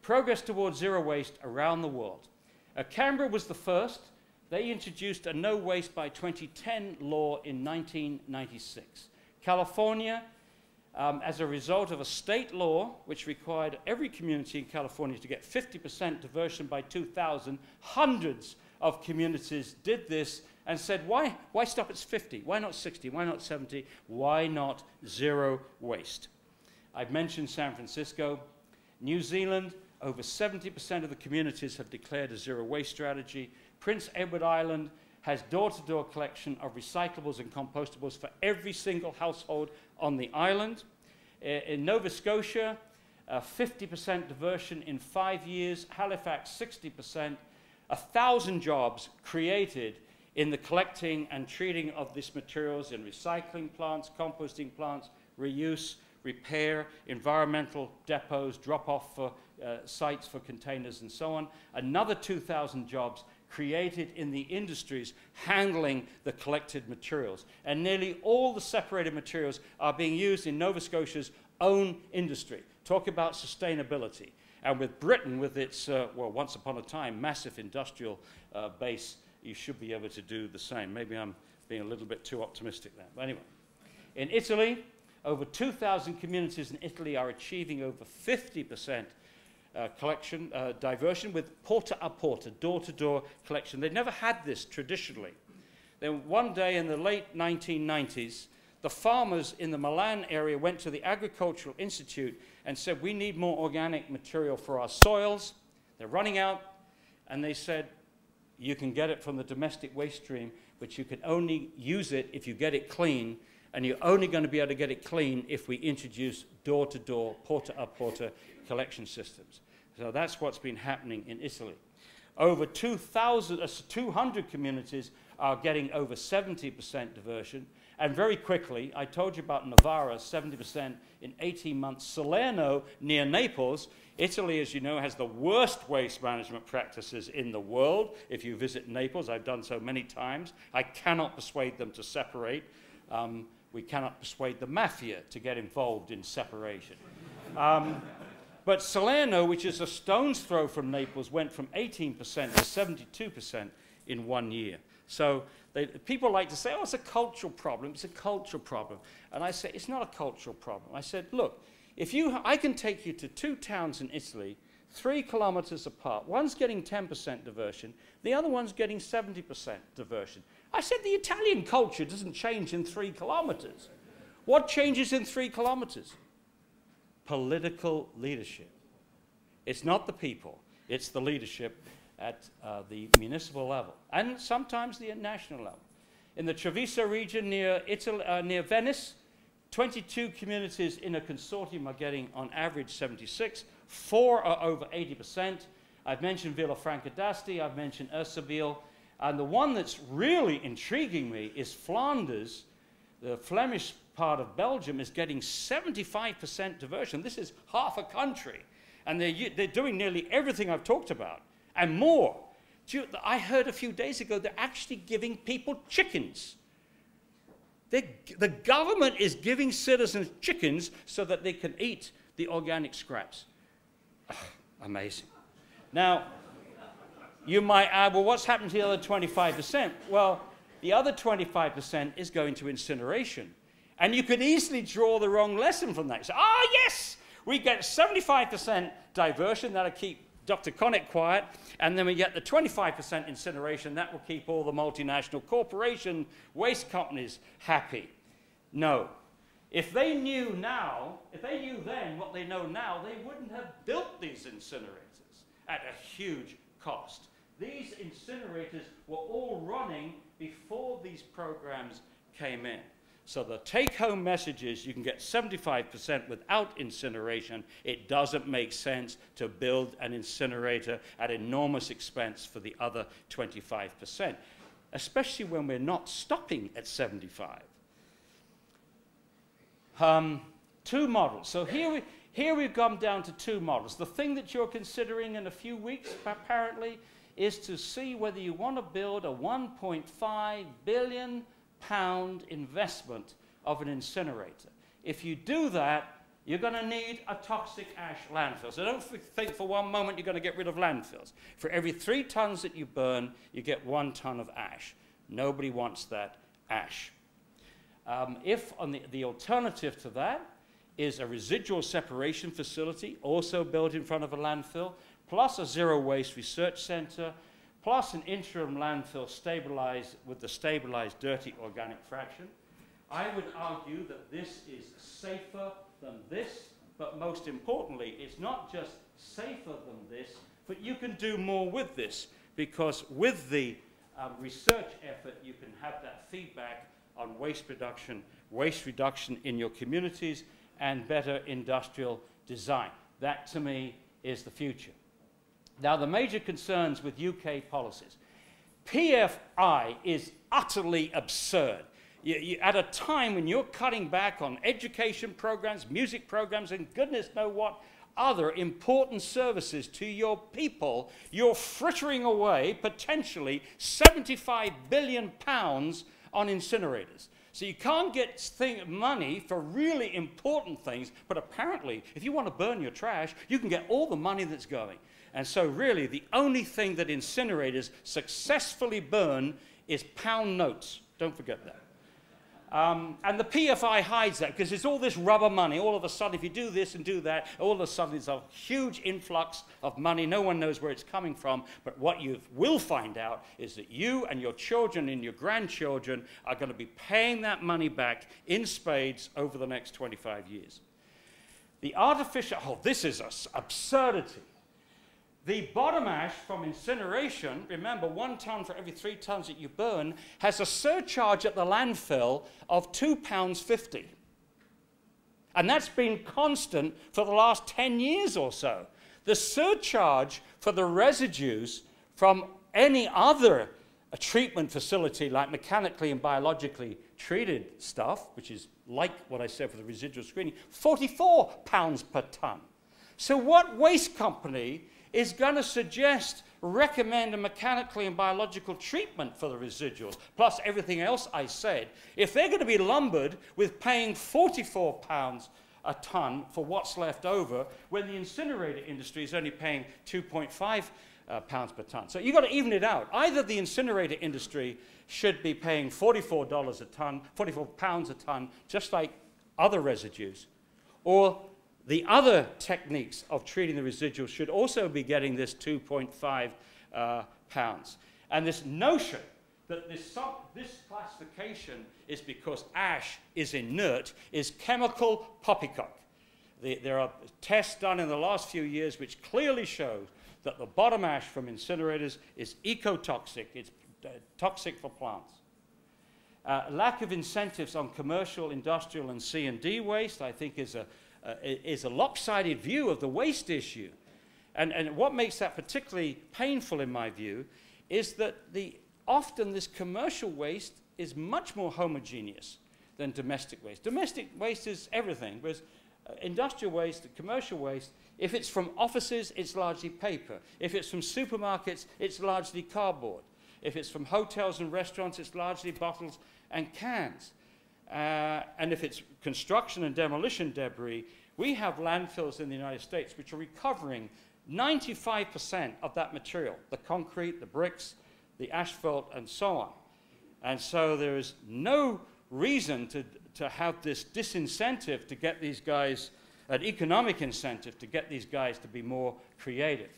progress towards zero waste around the world. Canberra was the first. They introduced a no waste by 2010 law in 1996. California, as a result of a state law which required every community in California to get 50% diversion by 2000, hundreds of communities did this and said, why stop at 50? Why not 60? Why not 70? Why not zero waste? I've mentioned San Francisco. New Zealand, over 70% of the communities have declared a zero waste strategy. Prince Edward Island has door-to-door collection of recyclables and compostables for every single household on the island. In Nova Scotia, 50% diversion in 5 years. Halifax, 60%. 1,000 jobs created in the collecting and treating of these materials in recycling plants, composting plants, reuse, repair, environmental depots, drop-off for sites for containers and so on. Another 2,000 jobs created in the industries handling the collected materials. And nearly all the separated materials are being used in Nova Scotia's own industry. Talk about sustainability. And with Britain, with its, well, once upon a time, massive industrial base, you should be able to do the same. Maybe I'm being a little bit too optimistic there. But anyway, in Italy, over 2,000 communities in Italy are achieving over 50% collection, diversion with porta a porta, door-to-door collection. They never had this traditionally. Then one day in the late 1990s, the farmers in the Milan area went to the Agricultural Institute and said, we need more organic material for our soils. They're running out. And they said, you can get it from the domestic waste stream, but you can only use it if you get it clean. And you're only going to be able to get it clean if we introduce door-to-door, porta-a-porta collection systems. So that's what's been happening in Italy. Over 200 communities are getting over 70% diversion. And very quickly, I told you about Novara, 70% in 18 months. Salerno, near Naples, Italy, as you know, has the worst waste management practices in the world. If you visit Naples, I've done so many times. I cannot persuade them to separate. We cannot persuade the mafia to get involved in separation. But Salerno, which is a stone's throw from Naples, went from 18% to 72% in 1 year. So people like to say, oh, it's a cultural problem. It's a cultural problem. And I say, it's not a cultural problem. I said, look, I can take you to 2 towns in Italy, 3 kilometers apart. One's getting 10% diversion. The other one's getting 70% diversion. I said, the Italian culture doesn't change in 3 kilometers. What changes in 3 kilometers? Political leadership. It's not the people. It's the leadership at the municipal level and sometimes the national level. In the Treviso region near Venice, 22 communities in a consortium are getting on average 76. 4 are over 80%. I've mentioned Villafranca d'Asti, I've mentioned Ursabile, and the one that's really intriguing me is Flanders. The Flemish part of Belgium is getting 75% diversion. This is half a country, and they're doing nearly everything I've talked about and more. I heard a few days ago they're actually giving people chickens. The government is giving citizens chickens so that they can eat the organic scraps. Amazing. Now, you might add, well, what's happened to the other 25%? Well, the other 25% is going to incineration. And you could easily draw the wrong lesson from that. So, yes, we get 75% diversion, that'll keep Dr. Connett quiet, and then we get the 25% incineration, that will keep all the multinational corporation waste companies happy. No. If they knew then what they know now, they wouldn't have built these incinerators at a huge cost. These incinerators were all running before these programs came in. So the take-home message is you can get 75% without incineration. It doesn't make sense to build an incinerator at enormous expense for the other 25%, especially when we're not stopping at 75. 2 models. So here we've come down to 2 models. The thing that you're considering in a few weeks, apparently, is to see whether you want to build a £1.5 billion investment of an incinerator. If you do that, you're going to need a toxic ash landfill. So don't think for one moment you're going to get rid of landfills. For every 3 tons that you burn, you get 1 ton of ash. Nobody wants that ash. If on the alternative to that is a residual separation facility, also built in front of a landfill, plus a zero waste research center, plus an interim landfill stabilized with the stabilized dirty organic fraction, I would argue that this is safer than this, but most importantly, it's not just safer than this, but you can do more with this, because with the research effort, you can have that feedback on waste reduction in your communities, and better industrial design. That, to me, is the future. Now, the major concerns with UK policies. PFI is utterly absurd. At a time when you're cutting back on education programs, music programs, and goodness knows what other important services to your people, you're frittering away potentially £75 billion on incinerators. So you can't get money for really important things, but apparently, if you want to burn your trash, you can get all the money that's going. And so really, the only thing that incinerators successfully burn is pound notes. Don't forget that. And the PFI hides that, because it's all this rubber money. All of a sudden, if you do this and do that, all of a sudden it's a huge influx of money. No one knows where it's coming from. But what you will find out is that you and your children and your grandchildren are going to be paying that money back in spades over the next 25 years. The artificial, oh, this is an absurdity. The bottom ash from incineration, remember, 1 ton for every 3 tons that you burn, has a surcharge at the landfill of £2.50. And that's been constant for the last 10 years or so. The surcharge for the residues from any other treatment facility, like mechanically and biologically treated stuff, which is like what I said for the residual screening, £44 per ton. So what waste company is going to recommend a mechanically and biological treatment for the residuals, plus everything else I said, if they're going to be lumbered with paying £44 a ton for what's left over, when the incinerator industry is only paying £2.5 per ton. So you've got to even it out. Either the incinerator industry should be paying £44 a ton, £44 a ton, just like other residues, or the other techniques of treating the residuals should also be getting this 2.5 pounds. And this notion that this classification is because ash is inert is chemical poppycock. There are tests done in the last few years which clearly show that the bottom ash from incinerators is ecotoxic. It's toxic for plants. Lack of incentives on commercial, industrial, and C&D waste, I think, is a lopsided view of the waste issue. And what makes that particularly painful, in my view, is that often this commercial waste is much more homogeneous than domestic waste. Domestic waste is everything, whereas industrial waste, commercial waste, if it's from offices, it's largely paper. If it's from supermarkets, it's largely cardboard. If it's from hotels and restaurants, it's largely bottles and cans. And if it's construction and demolition debris, we have landfills in the United States which are recovering 95% of that material, the concrete, the bricks, the asphalt, and so on. And so there is no reason to have this disincentive to get these guys, an economic incentive to get these guys to be more creative.